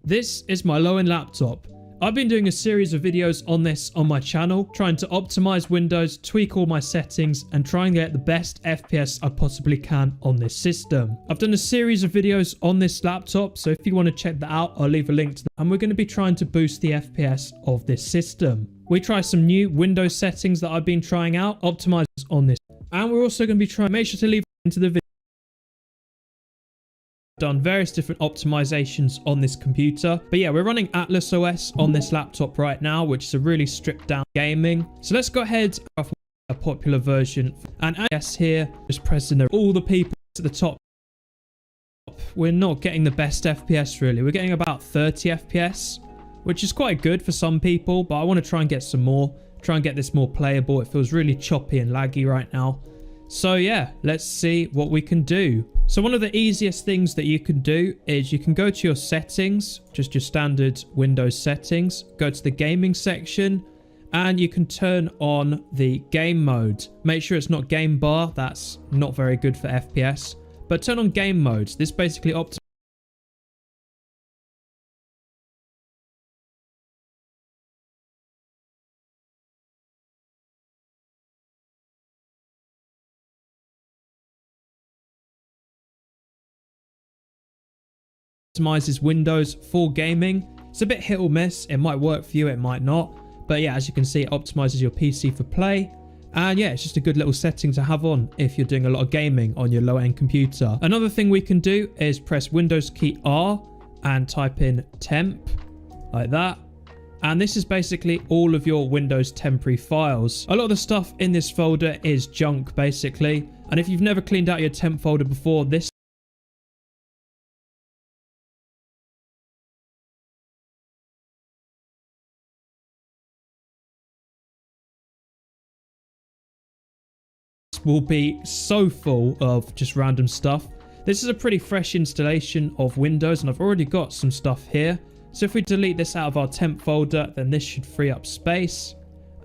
This is my low-end laptop. I've been doing a series of videos on this on my channel, trying to optimize Windows, tweak all my settings, and try and get the best FPS I possibly can on this system. I've done a series of videos on this laptop, so if you want to check that out, I'll leave a link to that. And we're going to be trying to boost the FPS of this system. We try some new Windows settings that I've been trying out, optimized on this. And we're also going to be trying, make sure to leave into the video. Done various different optimizations on this computer, but yeah, we're running Atlas OS on this laptop right now, which is a really stripped down gaming. So let's go ahead with a popular version, and yes, here just pressing all the people at the top. We're not getting the best FPS really. We're getting about 30 FPS, which is quite good for some people, but I want to try and get some more, try and get this more playable. It feels really choppy and laggy right now. So yeah, let's see what we can do. So one of the easiest things that you can do is you can go to your settings, just your standard Windows settings, go to the gaming section, and you can turn on the game mode. Make sure it's not game bar, that's not very good for FPS, but turn on game modes. This basically optimizes Windows for gaming. It's a bit hit or miss. It might work for you, it might not. But yeah, as you can see, it optimizes your PC for play. And yeah, it's just a good little setting to have on if you're doing a lot of gaming on your low-end computer. Another thing we can do is press Windows key R and type in temp, like that. And this is basically all of your Windows temporary files. A lot of the stuff in this folder is junk, basically. And if you've never cleaned out your temp folder before, this will be so full of just random stuff. This is a pretty fresh installation of Windows, and I've already got some stuff here. So if we delete this out of our temp folder, then this should free up space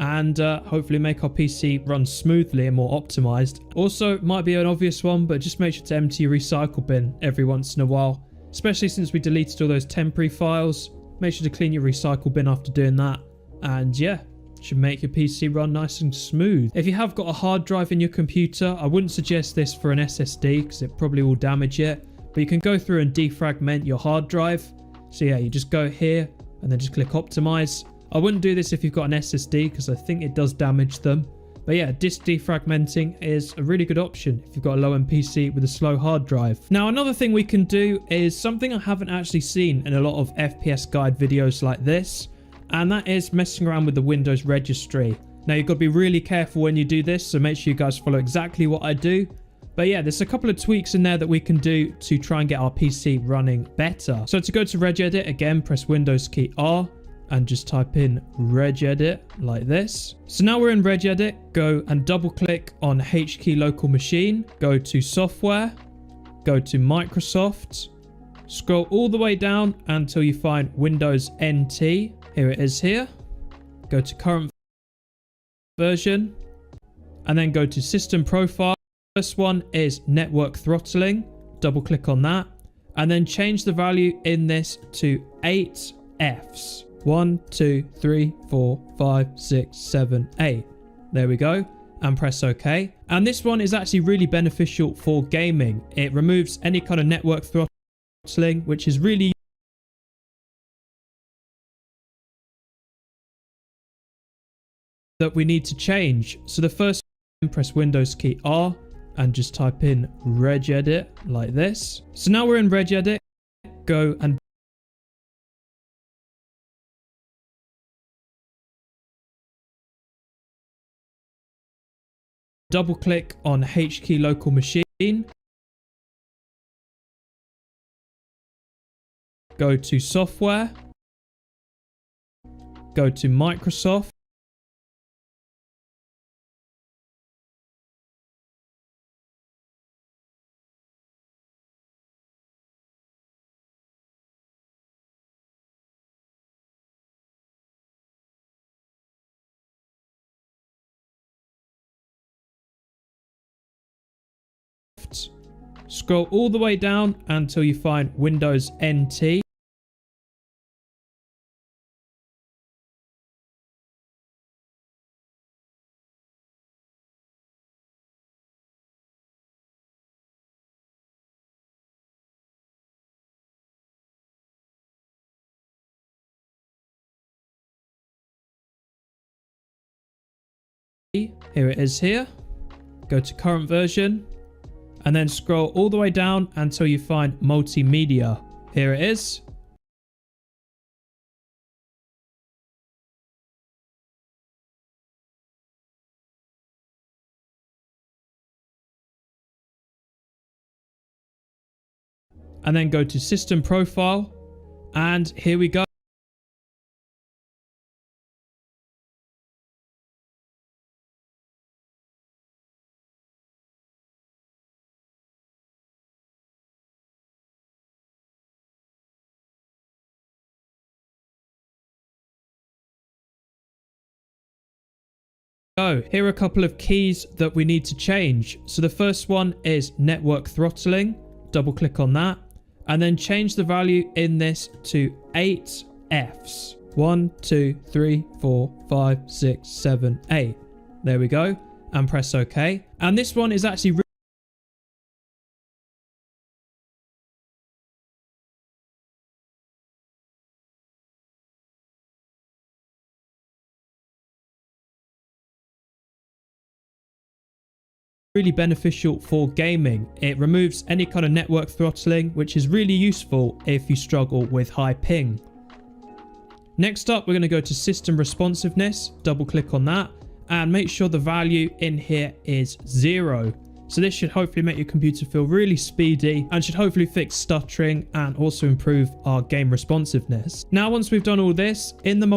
and hopefully make our PC run smoothly and more optimized. Also, it might be an obvious one, but just make sure to empty your recycle bin every once in a while, especially since we deleted all those temporary files. Make sure to clean your recycle bin after doing that, and yeah, should make your PC run nice and smooth. If you have got a hard drive in your computer, I wouldn't suggest this for an SSD because it probably will damage it, but you can go through and defragment your hard drive. So yeah, you just go here and then just click optimize. I wouldn't do this if you've got an SSD because I think it does damage them. But yeah, disk defragmenting is a really good option if you've got a low-end PC with a slow hard drive. Now, another thing we can do is something I haven't actually seen in a lot of FPS guide videos like this, and that is messing around with the Windows registry. Now, you've got to be really careful when you do this, so make sure you guys follow exactly what I do. But yeah, there's a couple of tweaks in there that we can do to try and get our PC running better. So to go to regedit, again, press Windows key R and just type in regedit like this. So now we're in regedit, go and double click on HKey local machine, go to software, go to Microsoft, scroll all the way down until you find Windows NT. Here it is here. Go to current version and then go to system profile. First one is network throttling. Double click on that and then change the value in this to 8 Fs. 1, 2, 3, 4, 5, 6, 7, 8. There we go. And press OK. And this one is actually really beneficial for gaming. It removes any kind of network throttling, which is really that we need to change. So the first, press Windows key R and just type in regedit like this. So now we're in regedit, go and double click on HKey local machine, go to software, go to Microsoft, scroll all the way down until you find Windows NT. Here it is here. Go to current version and then scroll all the way down until you find multimedia. Here it is. And then go to system profile, and here we go. Here are a couple of keys that we need to change. So the first one is network throttling. Double click on that and then change the value in this to 8 Fs. 1, 2, 3, 4, 5, 6, 7, 8. There we go. And press OK. And this one is actually really beneficial for gaming. It removes any kind of network throttling, which is really useful if you struggle with high ping. Next up, we're going to go to system responsiveness. Double click on that and make sure the value in here is 0. So this should hopefully make your computer feel really speedy and should hopefully fix stuttering and also improve our game responsiveness. Now, once we've done all this, in the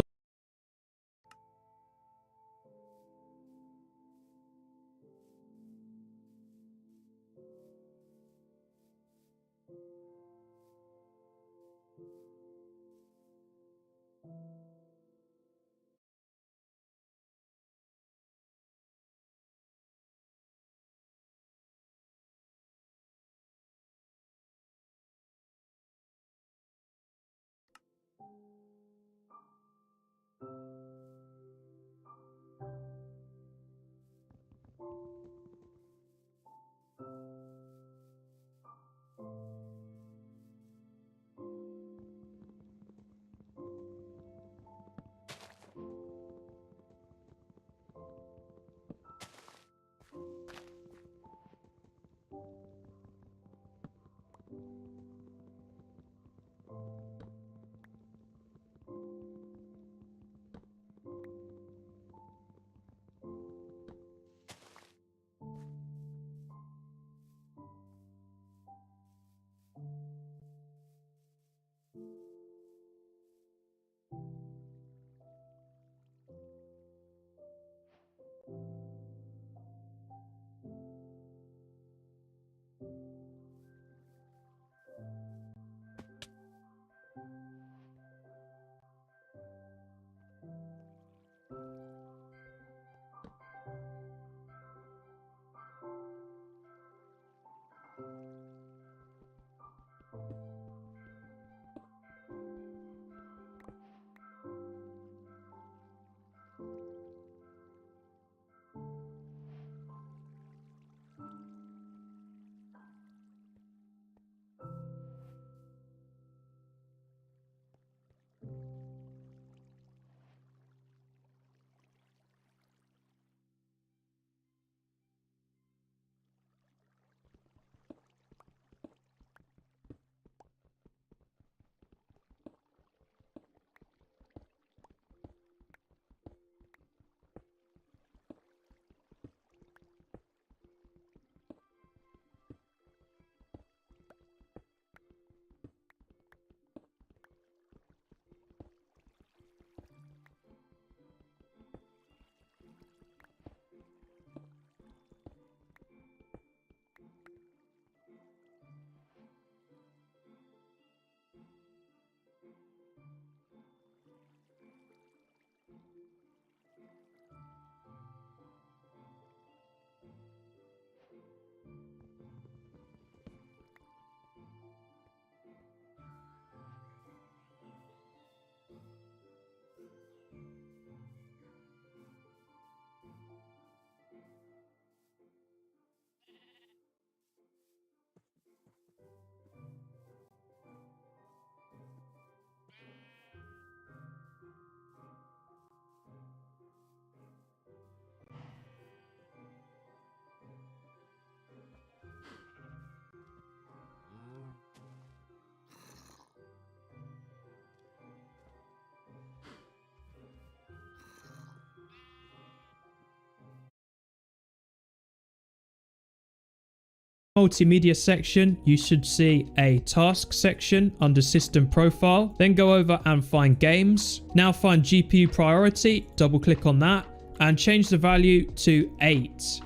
multimedia section, you should see a task section under system profile. Then go over and find games. Now find GPU priority, double click on that and change the value to 8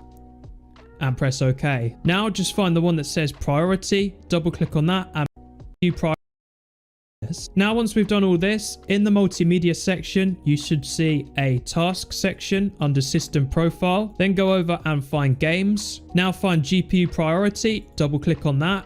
and press OK. Now just find the one that says priority, double click on that and GPU priority. Now once we've done all this, in the multimedia section you should see a task section under system profile. Then go over and find games. Now find GPU priority, double click on that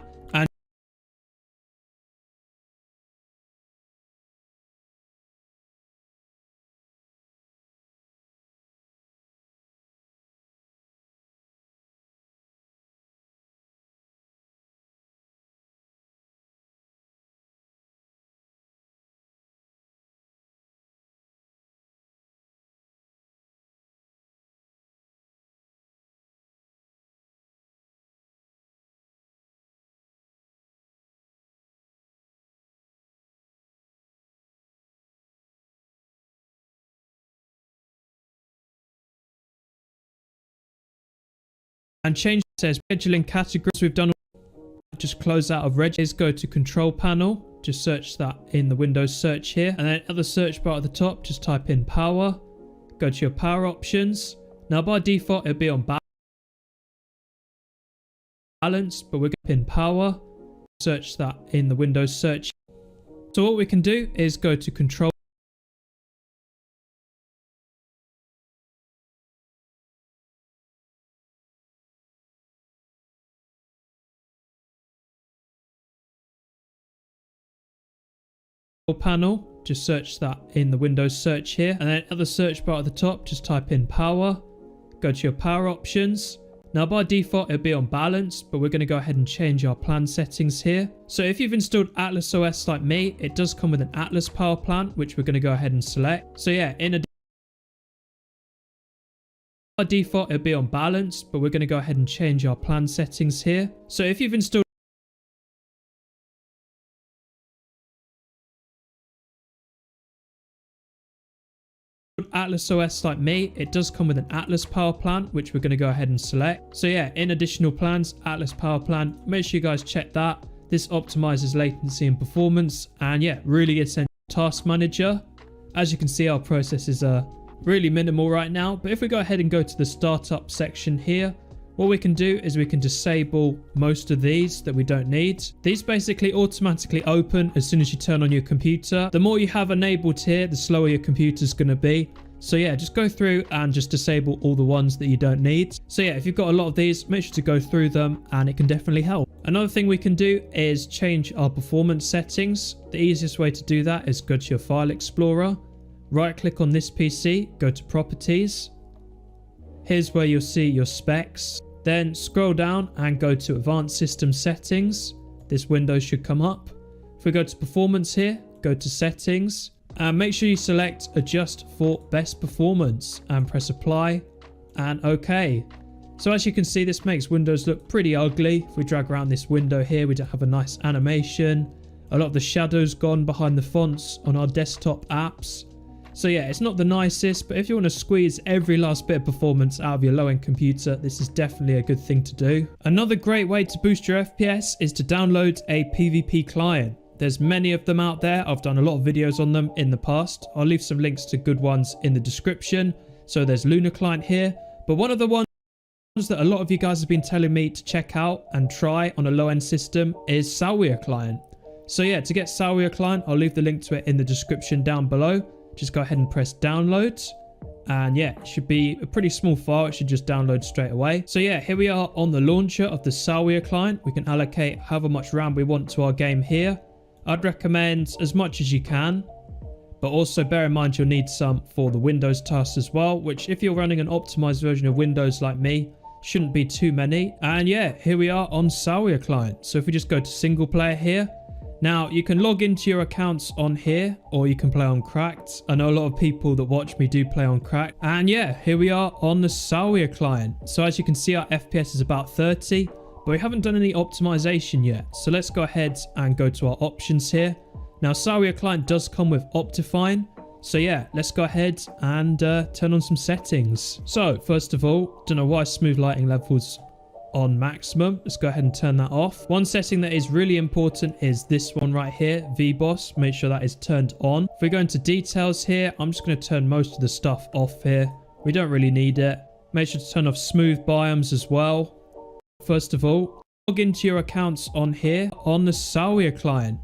and change says scheduling categories. We've done just close out of reg. Go to control panel, just search that in the Windows search here, and then at the search bar at the top just type in power. Go to your power options. Now by default it'll be on balance, but we're going to pin power, search that in the Windows search. So what we can do is go to control panel, just search that in the Windows search here, and then at the search bar at the top just type in power. Go to your power options. Now by default it'll be on balance, but we're going to go ahead and change our plan settings here. So if you've installed Atlas OS like me, it does come with an Atlas power plan, which we're going to go ahead and select. So yeah, by default it'll be on balance, but we're going to go ahead and change our plan settings here. So if you've installed Atlas OS like me, it does come with an Atlas power plan, which we're going to go ahead and select. So yeah, in additional plans, Atlas power plan, make sure you guys check that. This optimizes latency and performance, and yeah, really essential. Task manager, as you can see our processes are really minimal right now, but if we go ahead and go to the startup section here, what we can do is we can disable most of these that we don't need. These basically automatically open as soon as you turn on your computer. The more you have enabled here, the slower your computer's going to be. So yeah, just go through and just disable all the ones that you don't need. So yeah, if you've got a lot of these, make sure to go through them and it can definitely help. Another thing we can do is change our performance settings. The easiest way to do that is go to your file explorer, right click on this PC, go to properties. Here's where you'll see your specs. Then scroll down and go to advanced system settings. This window should come up. If we go to performance here, go to settings and make sure you select adjust for best performance and press apply and OK. So as you can see, this makes Windows look pretty ugly. If we drag around this window here, we don't have a nice animation. A lot of the shadows gone behind the fonts on our desktop apps. So yeah, it's not the nicest, but if you want to squeeze every last bit of performance out of your low-end computer, this is definitely a good thing to do. Another great way to boost your FPS is to download a PvP client. There's many of them out there. I've done a lot of videos on them in the past. I'll leave some links to good ones in the description. So there's Luna Client here, but one of the ones that a lot of you guys have been telling me to check out and try on a low-end system is Salwia Client. So yeah, to get Salwia Client, I'll leave the link to it in the description down below. Just go ahead and press download, and yeah, it should be a pretty small file. It should just download straight away. So yeah, here we are on the launcher of the Salwia client. We can allocate however much RAM we want to our game here. I'd recommend as much as you can, but also bear in mind you'll need some for the Windows tasks as well, which if you're running an optimized version of Windows like me, shouldn't be too many. And yeah, here we are on Salwia client. So if we just go to single player here, now you can log into your accounts on here, or you can play on Cracked. I know a lot of people that watch me do play on Cracked. And yeah, here we are on the Salwia client. So as you can see, our FPS is about 30, but we haven't done any optimization yet. So let's go ahead and go to our options here. Now Salwia client does come with Optifine. So yeah, let's go ahead and turn on some settings. So first of all, don't know why smooth lighting levels on maximum. Let's go ahead and turn that off. One setting that is really important is this one right here, VBOS. Make sure that is turned on. If we go into details here, I'm just going to turn most of the stuff off here. We don't really need it. Make sure to turn off smooth biomes as well. First of all, log into your accounts on here on the Sawia client.